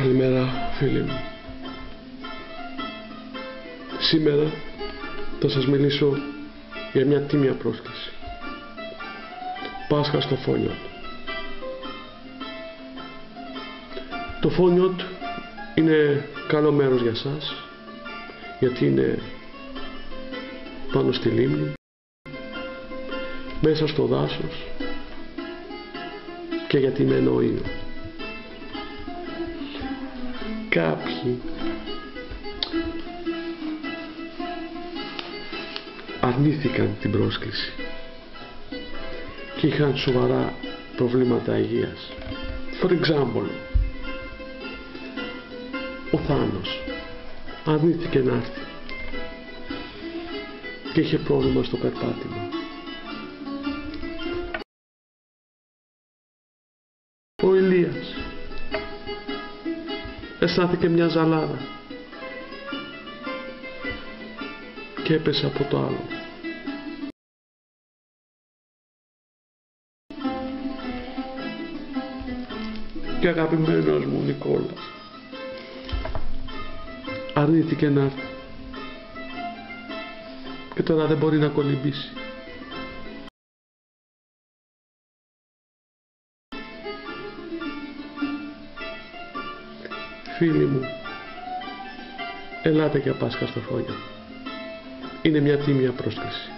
Καλημέρα φίλοι μου. Σήμερα θα σας μιλήσω για μια τίμια πρόσκληση. Πάσχα στο Φόνιοτ. Το Φόνιοτ είναι καλό μέρος για σας, γιατί είναι πάνω στη λίμνη, μέσα στο δάσος και γιατί είναι εννοείο. Κάποιοι αρνήθηκαν την πρόσκληση και είχαν σοβαρά προβλήματα υγείας. For example, ο Θάνος αρνήθηκε να έρθει και είχε πρόβλημα στο περπάτημα. Ο Ηλίας αισθάνθηκε μια ζαλάδα και έπεσε από το άλλο. Και αγαπημένος μου Νικόλας αρνήθηκε να έρθει και τώρα δεν μπορεί να κολυμπήσει. Φίλοι μου, ελάτε για Πάσχα στο Φόνιο. Είναι μια τίμια πρόσκληση.